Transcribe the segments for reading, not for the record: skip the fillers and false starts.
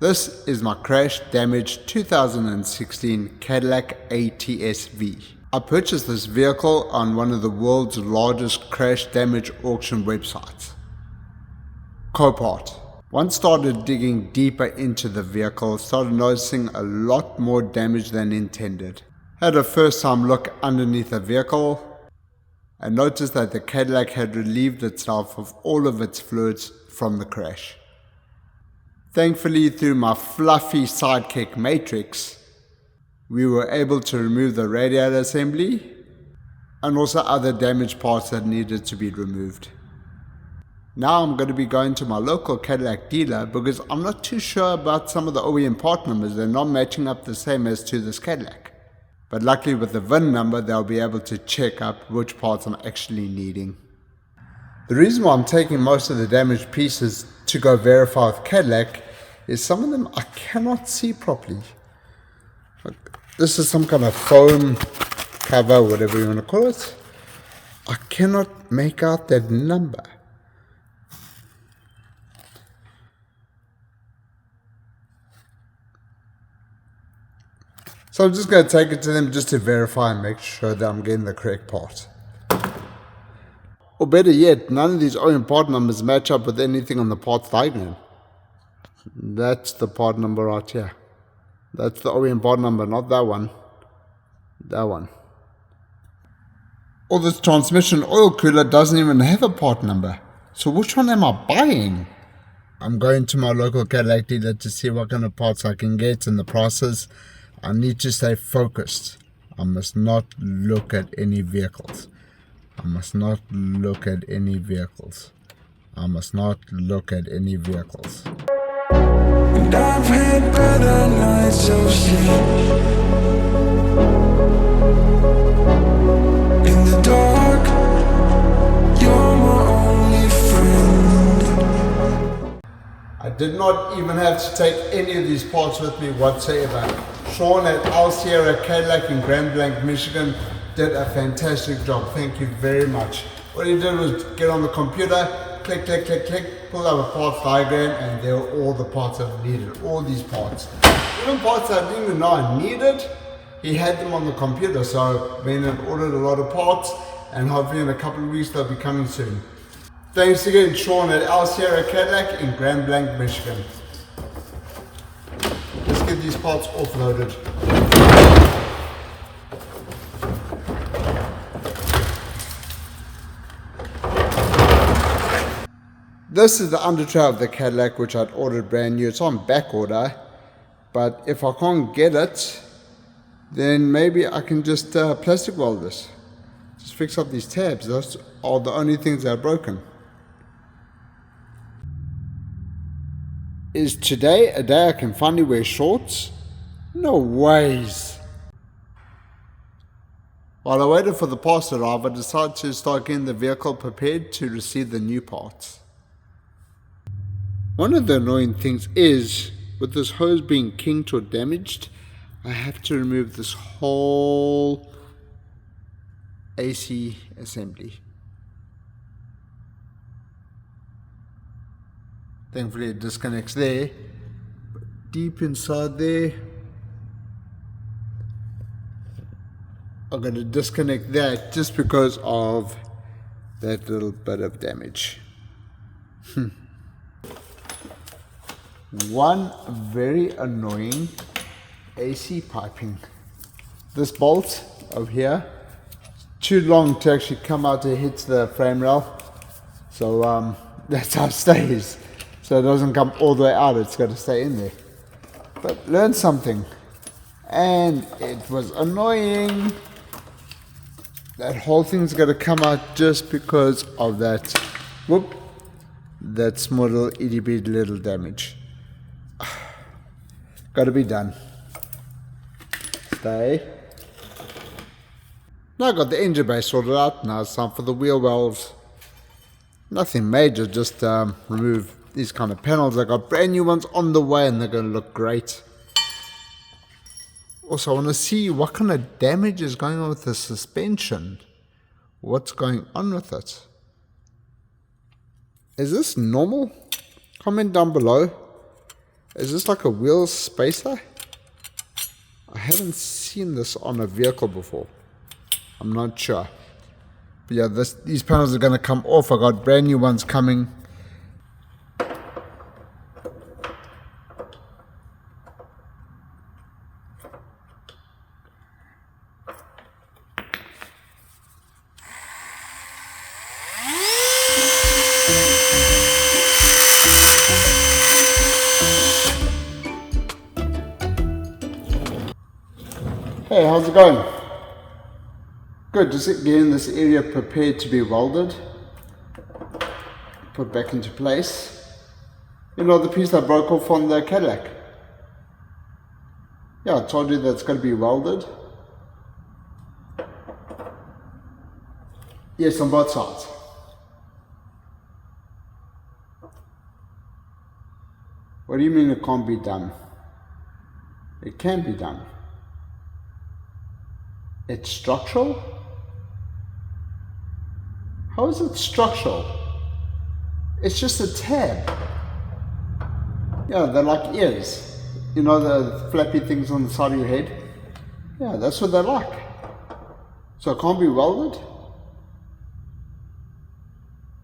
This is my crash damaged 2016 Cadillac ATS-V. I purchased this vehicle on one of the world's largest crash damage auction websites, Copart. Once started digging deeper into the vehicle, started noticing a lot more damage than intended. Had a first time look underneath the vehicle and noticed that the Cadillac had relieved itself of all of its fluids from the crash. Thankfully, through my fluffy sidekick matrix, we were able to remove the radiator assembly and also other damaged parts that needed to be removed. Now I'm going to be going to my local Cadillac dealer because I'm not too sure about some of the OEM part numbers. They're not matching up the same as to this Cadillac. But luckily with the VIN number, they'll be able to check up which parts I'm actually needing. The reason why I'm taking most of the damaged pieces to go verify with Cadillac is some of them I cannot see properly. This is some kind of foam cover, whatever you want to call it. I cannot make out that number. So I'm just going to take it to them just to verify and make sure that I'm getting the correct part. Or better yet, none of these OEM part numbers match up with anything on the parts diagram. That's the part number right here. That's the OEM part number, not that one. That one. Or this transmission oil cooler doesn't even have a part number. So which one am I buying? I'm going to my local Cadillac dealer to see what kind of parts I can get and the prices. I need to stay focused. I must not look at any vehicles. I must not look at any vehicles. I must not look at any vehicles. And I've had better nights of sleep. In the dark, you're my only friend. I did not even have to take any of these parts with me whatsoever. Shawn at Serra Cadillac in Grand Blanc, Michigan did a fantastic job. Thank you very much. What he did was get on the computer, click, click, click, click, pull out a parts diagram, and there were all the parts I needed, all these parts. Even parts I didn't even know I needed, he had them on the computer, so I went and ordered a lot of parts, and hopefully in a couple of weeks they'll be coming soon. Thanks again, Shawn at Serra Cadillac in Grand Blanc, Michigan. Let's get these parts offloaded. This is the under tray of the Cadillac, which I'd ordered brand new. It's on back order, but if I can't get it, then maybe I can just plastic weld this. Just fix up these tabs. Those are the only things that are broken. Is today a day I can finally wear shorts? No ways. While I waited for the parts to arrive, I decided to start getting the vehicle prepared to receive the new parts. One of the annoying things is, with this hose being kinked or damaged, I have to remove this whole AC assembly. Thankfully it disconnects there, but deep inside there, I'm going to disconnect that just because of that little bit of damage. One very annoying AC piping. This bolt over here, too long to actually come out to hit the frame rail. So that's how it stays. So it doesn't come all the way out, it's got to stay in there. But learn something. And it was annoying. That whole thing's got to come out just because of that, whoop, that small little itty bitty little damage. Got to be done. Stay. Now I got the engine bay sorted out. Now it's time for the wheel wells. Nothing major, just remove these kind of panels. I got brand new ones on the way and they're going to look great. Also, I want to see what kind of damage is going on with the suspension. What's going on with it? Is this normal? Comment down below. Is this like a wheel spacer? I haven't seen this on a vehicle before. I'm not sure. But yeah, these panels are going to come off. I got brand new ones coming. Hey, how's it going? Good, just getting this area prepared to be welded. Put back into place. You know the piece that broke off on the Cadillac? Yeah, I told you that's going to be welded. Yes, on both sides. What do you mean it can't be done? It can be done. It's structural? How is it structural? It's just a tab. Yeah, they're like ears. You know the flappy things on the side of your head? Yeah, that's what they're like. So it can't be welded?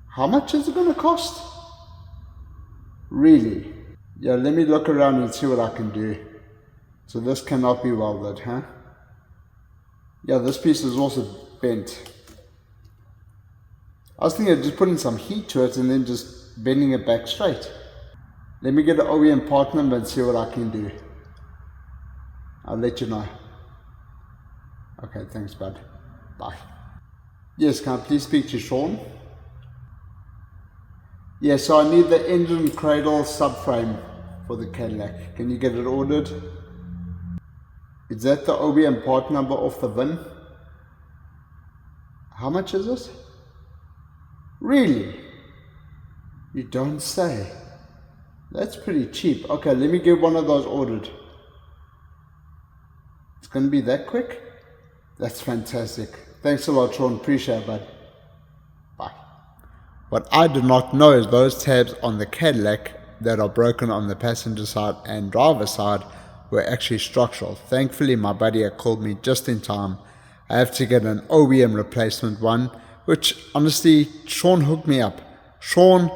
How much is it going to cost? Really? Yeah, let me look around and see what I can do. So this cannot be welded, huh? Yeah, this piece is also bent. I was thinking of just putting some heat to it and then just bending it back straight. Let me get an OEM part number and see what I can do. I'll let you know. Okay, thanks bud. Bye. Yes, can I please speak to Shawn? Yeah, so I need the engine cradle subframe for the Cadillac. Can you get it ordered? Is that the OEM part number off the VIN? How much is it? Really? You don't say. That's pretty cheap. Okay, let me get one of those ordered. It's going to be that quick? That's fantastic. Thanks a lot, Shawn. Appreciate it, bud. Bye. What I did not know is those tabs on the Cadillac that are broken on the passenger side and driver side were actually structural. Thankfully, my buddy had called me just in time. I have to get an OEM replacement one, which honestly, Shawn hooked me up. Shawn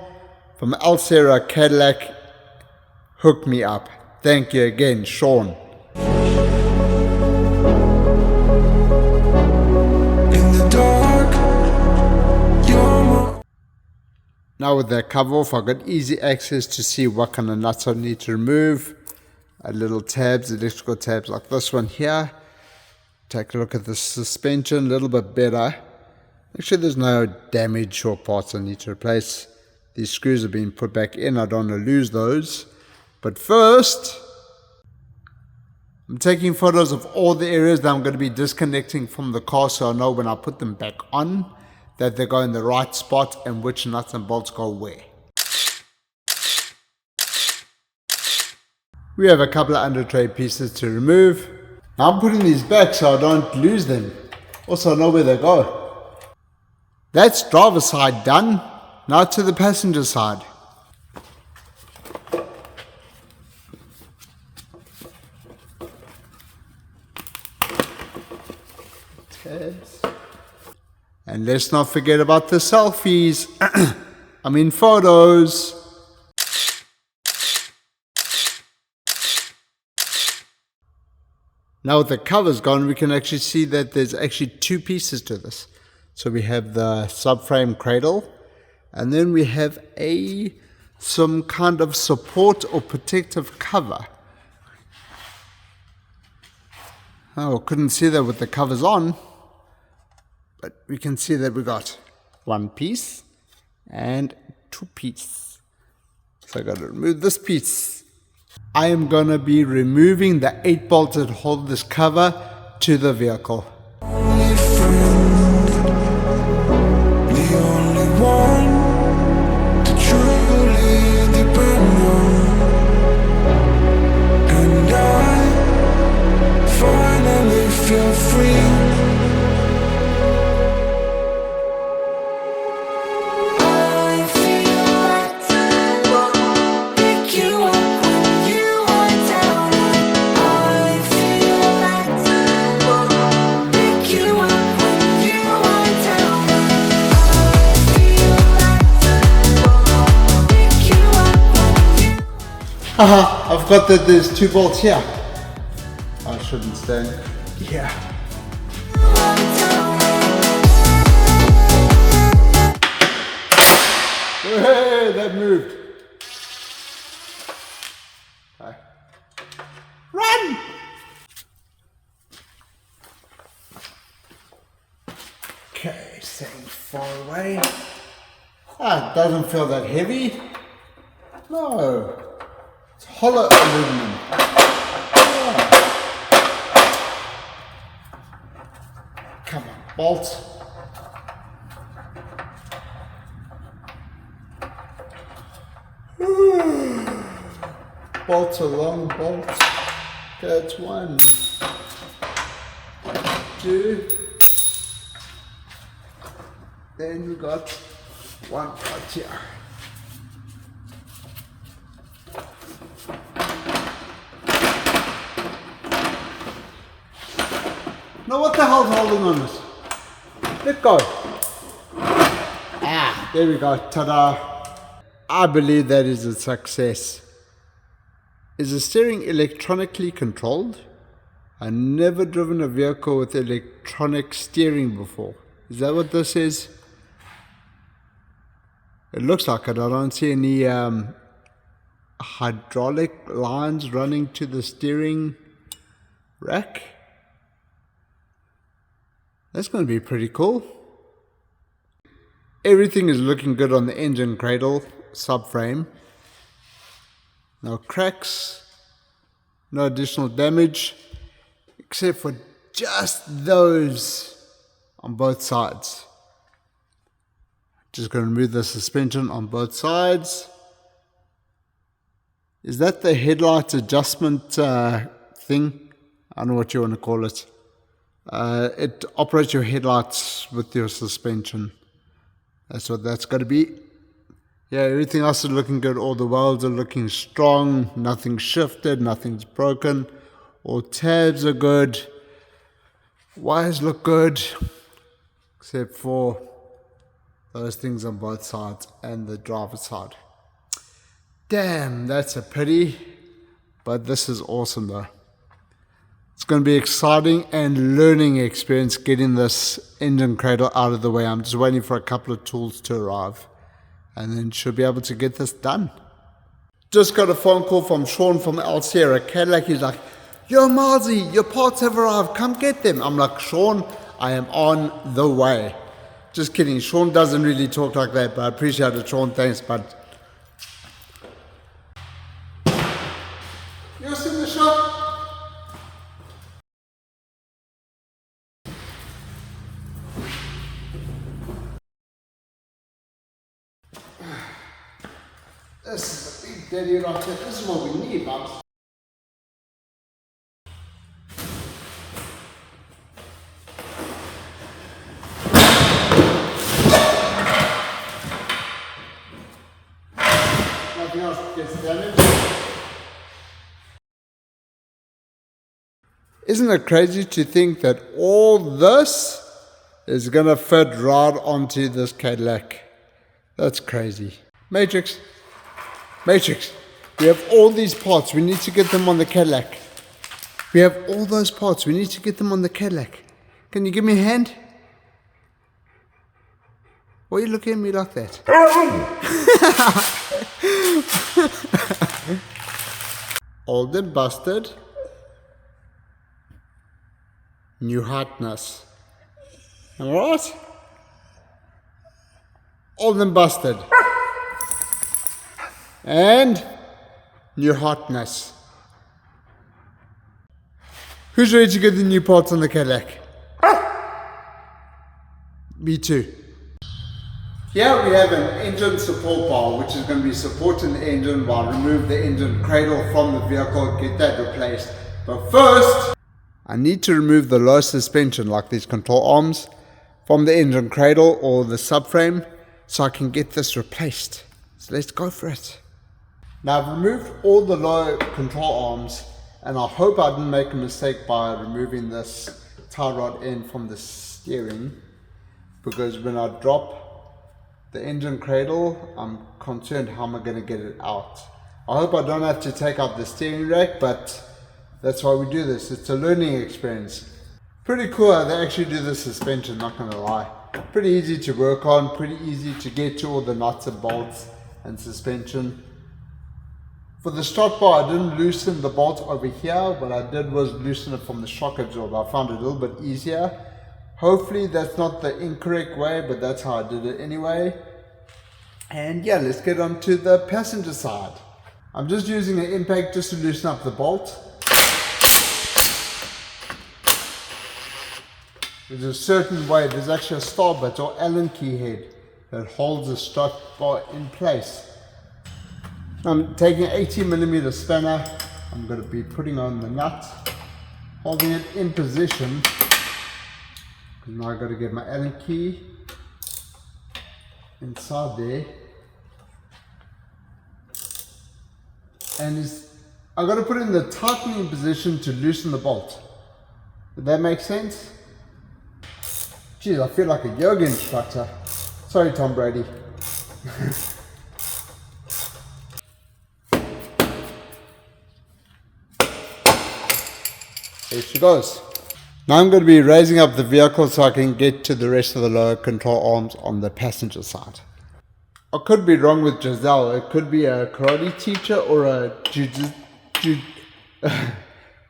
from Serra Cadillac hooked me up. Thank you again, Shawn. In the dark, you're Now with that cover off, I've got easy access to see what kind of nuts I need to remove. Little tabs, electrical tabs like this one here. Take a look at the suspension, a little bit better. Actually, there's no damage or parts I need to replace. These screws have been put back in. I don't want to lose those. But first, I'm taking photos of all the areas that I'm going to be disconnecting from the car so I know when I put them back on that they go in the right spot and which nuts and bolts go where. We have a couple of under tray pieces to remove. Now I'm putting these back so I don't lose them. Also I know where they go. That's driver's side done. Now to the passenger side. Tabs. And let's not forget about the selfies. I mean photos. Now with the covers gone, we can actually see that there's actually two pieces to this. So we have the subframe cradle, and then we have some kind of support or protective cover. Oh, couldn't see that with the covers on, but we can see that we got one piece and two pieces. So I got to remove this piece. I am going to be removing the 8 bolts that hold this cover to the vehicle. only friend, the only one to truly depend on. And I finally feel free. I feel like I won't pick you up when you I've got that there's 2 bolts here. I shouldn't stand here. Hey, that moved. Okay. Run! Okay, staying far away. Ah, it doesn't feel that heavy. No. It's hollow aluminum. Come on, bolt. Bolts are long bolts. That's 1, 2. Then we got 1 right here. Now what the hell's holding on this? Let go. Ah, there we go. Ta-da. I believe that is a success. Is the steering electronically controlled? I've never driven a vehicle with electronic steering before. Is that what this is? It looks like it. I don't see any hydraulic lines running to the steering rack. That's going to be pretty cool. Everything is looking good on the engine cradle, subframe. No cracks, no additional damage, except for just those on both sides. Just going to remove the suspension on both sides. Is that the headlight adjustment thing? I don't know what you want to call it. It operates your headlights with your suspension. That's what that's going to be. Yeah, everything else is looking good. All the welds are looking strong. Nothing's shifted. Nothing's broken. All tabs are good. Wires look good. Except for those things on both sides and the driver's side. Damn, that's a pity. But this is awesome though. It's going to be exciting and learning experience getting this engine cradle out of the way. I'm just waiting for a couple of tools to arrive. And then should be able to get this done. Just got a phone call from Shawn from Serra Cadillac. He's like, yo Marzi, your parts have arrived, come get them. I'm like, Shawn, I am on the way. Just kidding, Shawn doesn't really talk like that, but I appreciate it, Shawn, thanks, bud. You're still in the shop? This is a big daddy right here. This is what we need, Bubs. Nothing else gets damaged. Isn't it crazy to think that all this is going to fit right onto this Cadillac? That's crazy. Matrix, we have all these parts, we need to get them on the Cadillac. We have all those parts, we need to get them on the Cadillac. Can you give me a hand? Why are you looking at me like that? Old and busted. New hotness. Alright? Old and busted. And new hotness. Who's ready to get the new parts on the Cadillac? Me too. Here we have an engine support bar which is going to be supporting the engine while I remove the engine cradle from the vehicle, get that replaced. But first, I need to remove the low suspension like these control arms from the engine cradle or the subframe so I can get this replaced. So let's go for it. Now I've removed all the low control arms and I hope I didn't make a mistake by removing this tie rod end from the steering, because when I drop the engine cradle I'm concerned how am I going to get it out. I hope I don't have to take out the steering rack, but that's why we do this. It's a learning experience. Pretty cool how they actually do the suspension, not gonna lie. Pretty easy to work on, pretty easy to get to all the nuts and bolts and suspension. For the strut bar, I didn't loosen the bolt over here. What I did was loosen it from the shock absorber. I found it a little bit easier. Hopefully that's not the incorrect way, but that's how I did it anyway. And yeah, let's get on to the passenger side. I'm just using an impact just to loosen up the bolt. There's a certain way, there's actually a star bit or Allen key head that holds the strut bar in place. I'm taking an 18mm spanner. I'm going to be putting on the nut, holding it in position. Now I've got to get my Allen key inside there. And I've got to put it in the tightening position to loosen the bolt. Did that make sense? Jeez, I feel like a yoga instructor. Sorry, Tom Brady. There she goes. Now I'm going to be raising up the vehicle so I can get to the rest of the lower control arms on the passenger side. I could be wrong with Giselle. It could be a karate teacher or a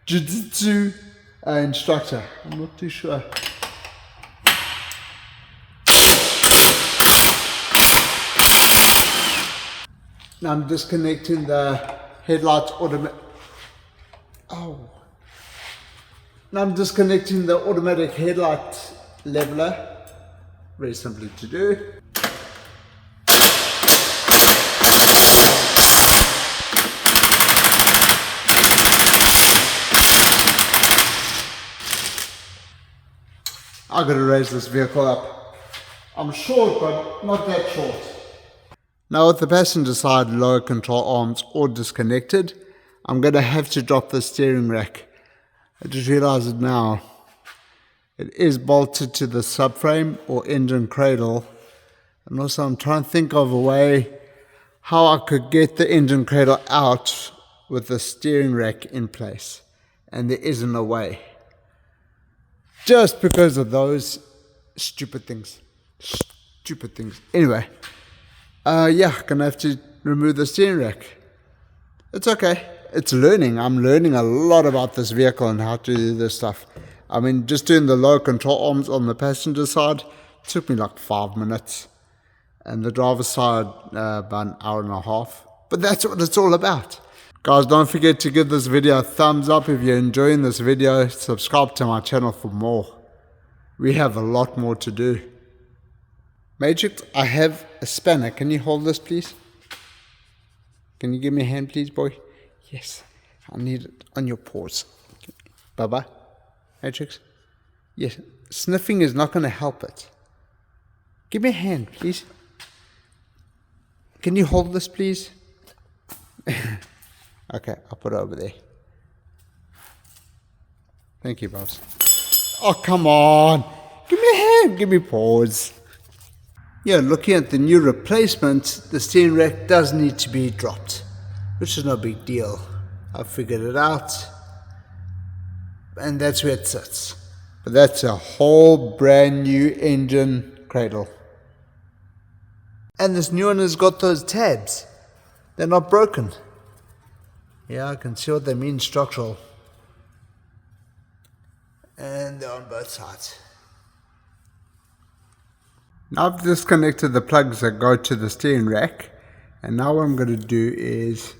jiu-jitsu instructor. I'm not too sure. Now I'm disconnecting the headlights Now I'm disconnecting the automatic headlight leveler. Very simple to do. I've got to raise this vehicle up. I'm short, but not that short. Now with the passenger side lower control arms all disconnected, I'm going to have to drop the steering rack. I just realized it now. It is bolted to the subframe or engine cradle. And also I'm trying to think of a way how I could get the engine cradle out with the steering rack in place. And there isn't a way. Just because of those stupid things. Anyway. Yeah, gonna have to remove the steering rack. It's okay. It's learning. I'm learning a lot about this vehicle and how to do this stuff. I mean, just doing the lower control arms on the passenger side took me like 5 minutes. And the driver's side, about an hour and a half. But that's what it's all about. Guys, don't forget to give this video a thumbs up if you're enjoying this video. Subscribe to my channel for more. We have a lot more to do. Matrix, I have a spanner. Can you hold this, please? Can you give me a hand, please, boy? Yes. I need it on your paws. Bye-bye. Matrix? Yes. Sniffing is not going to help it. Give me a hand, please. Can you hold this, please? Okay, I'll put it over there. Thank you, boss. Oh, come on. Give me a hand. Give me paws. Yeah, looking at the new replacement, the steering rack does need to be dropped, which is no big deal. I figured it out, and that's where it sits. But that's a whole brand new engine cradle. And this new one has got those tabs. They're not broken. Yeah, I can see what they mean structural. And they're on both sides. Now I've disconnected the plugs that go to the steering rack, and now what I'm going to do is,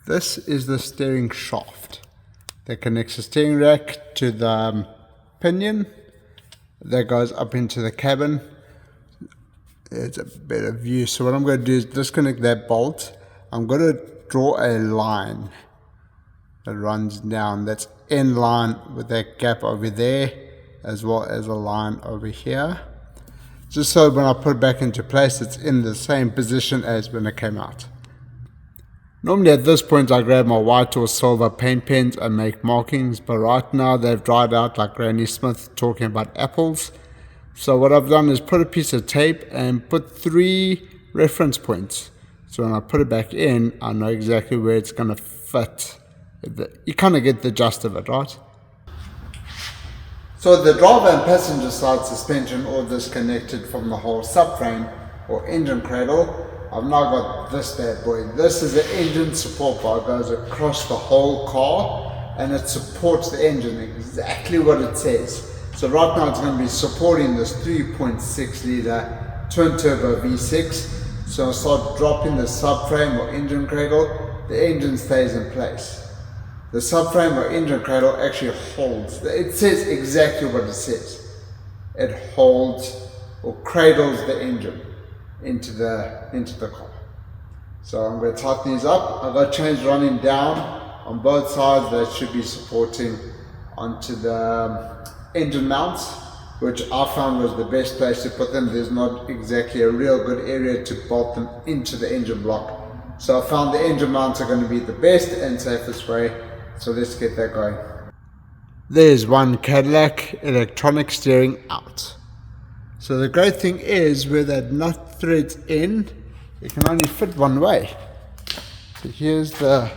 this is the steering shaft that connects the steering rack to the pinion that goes up into the cabin. It's a better view. So what I'm going to do is disconnect that bolt. I'm going to draw a line that runs down, that's in line with that gap over there, as well as a line over here. Just so when I put it back into place, it's in the same position as when it came out. Normally at this point I grab my white or silver paint pens and make markings, but right now they've dried out like Granny Smith talking about apples. So what I've done is put a piece of tape and put 3 reference points So when I put it back in, I know exactly where it's going to fit. You kind of get the gist of it, right? So the driver and passenger side suspension all disconnected from the whole subframe or engine cradle. I've now got this bad boy. This is the engine support bar. It goes across the whole car and it supports the engine, exactly what it says. So right now it's going to be supporting this 3.6 litre twin turbo V6. So I'll start dropping the subframe or engine cradle, the engine stays in place. The subframe or engine cradle actually holds. It says exactly what it says. It holds or cradles the engine into the car. So I'm going to tighten these up. I've got chains running down on both sides that should be supporting onto the engine mounts, which I found was the best place to put them. There's not exactly a real good area to bolt them into the engine block. So I found the engine mounts are going to be the best and safest way. So let's get that going. There's one Cadillac electronic steering out. So the great thing is where that nut threads in, it can only fit one way. So here's the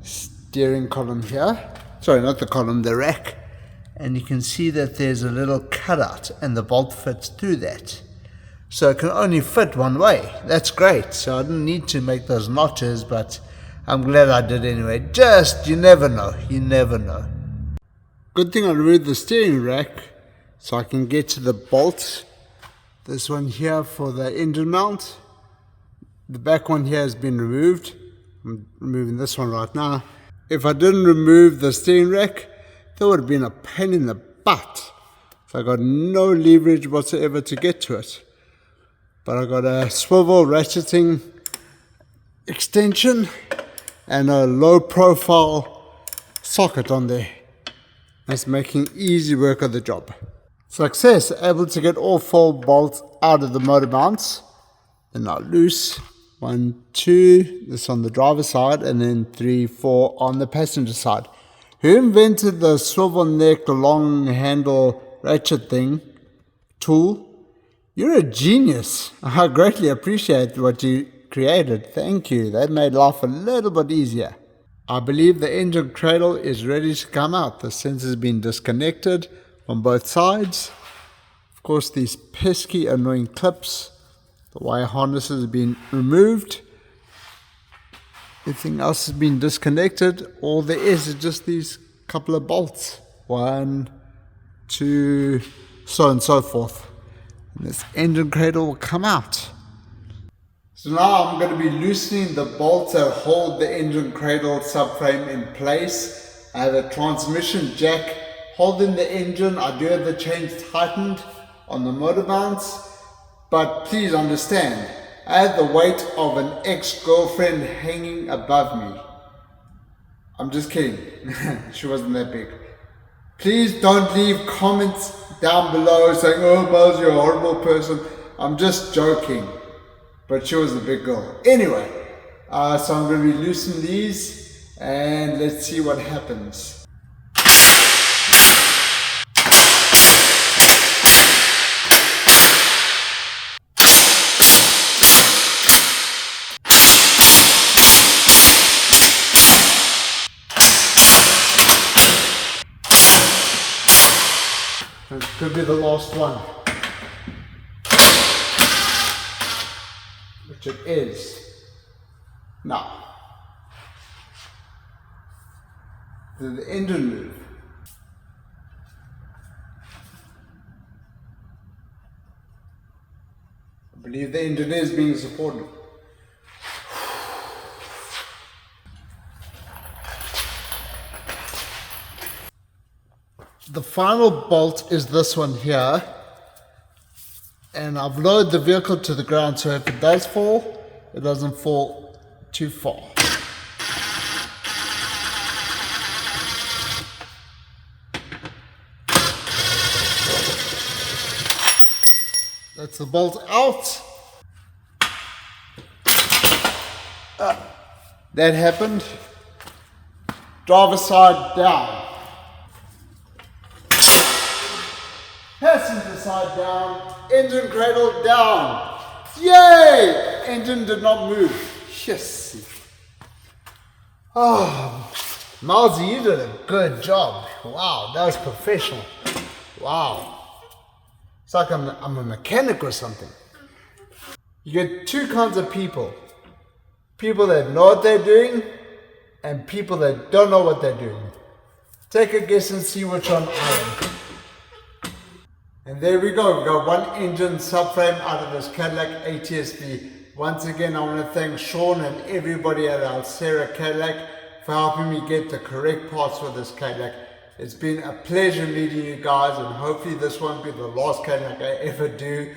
steering column here. Sorry, not the column, the rack. And you can see that there's a little cutout and the bolt fits through that. So it can only fit one way. That's great. So I didn't need to make those notches, but I'm glad I did anyway. You never know. You never know. Good thing I removed the steering rack so I can get to the bolts. This one here for the engine mount. The back one here has been removed. I'm removing this one right now. If I didn't remove the steering rack, that would have been a pain in the butt. So I got no leverage whatsoever to get to it. But I got a swivel ratcheting extension and a low profile socket on there. That's making easy work of the job. Success, able to get all 4 bolts out of the motor mounts. They're now loose. 1, 2, this on the driver's side, and then 3, 4 on the passenger side. Who invented the swivel neck long handle ratchet tool? You're a genius. I greatly appreciate what you created. Thank you. That made life a little bit easier. I believe the engine cradle is ready to come out. The sensor's been disconnected on both sides. Of course, these pesky annoying clips, the wire harnesses have been removed. Everything else has been disconnected. All there is just these couple of bolts. 1, 2, so and so forth. And this engine cradle will come out. So now I'm going to be loosening the bolts that hold the engine cradle subframe in place. I have a transmission jack holding the engine. I do have the chains tightened on the motor mounts. But please understand, I had the weight of an ex-girlfriend hanging above me. I'm just kidding. She wasn't that big. Please don't leave comments down below saying, oh, Miles, you're a horrible person. I'm just joking. But she was a big girl. Anyway, so I'm going to be loosening these and let's see what happens. It could be the last one, which it is. Now, did the engine move? I believe the engine is being supported. The final bolt is this one here, and I've lowered the vehicle to the ground so if it does fall, it doesn't fall too far. That's the bolt out. That happened. Driver's side down. Passenger side down, engine cradle down. Yay! engine did not move. Yes. Oh, Mousy, you did a good job. Wow, that was professional. Wow. It's like I'm a mechanic or something. You get two kinds of people. People that know what they're doing and people that don't know what they're doing. Take a guess and see which one I am. And there we go. We've got one engine subframe out of this Cadillac ATS-V. Once again, I want to thank Shawn and everybody at our Serra Cadillac for helping me get the correct parts for this Cadillac. It's been a pleasure meeting you guys, and hopefully this won't be the last Cadillac I ever do.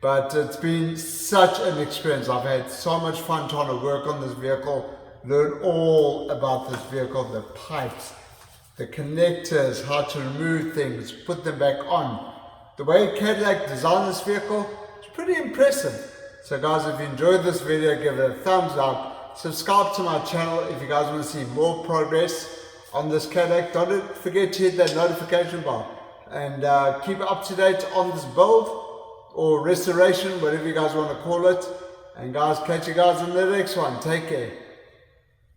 But it's been such an experience. I've had so much fun trying to work on this vehicle, learn all about this vehicle, the pipes, the connectors, how to remove things, put them back on. The way Cadillac designed this vehicle is pretty impressive. So guys, if you enjoyed this video, give it a thumbs up. Subscribe to my channel if you guys want to see more progress on this Cadillac. Don't forget to hit that notification bell and keep up to date on this build or restoration, whatever you guys want to call it. And guys, catch you guys on the next one. Take care.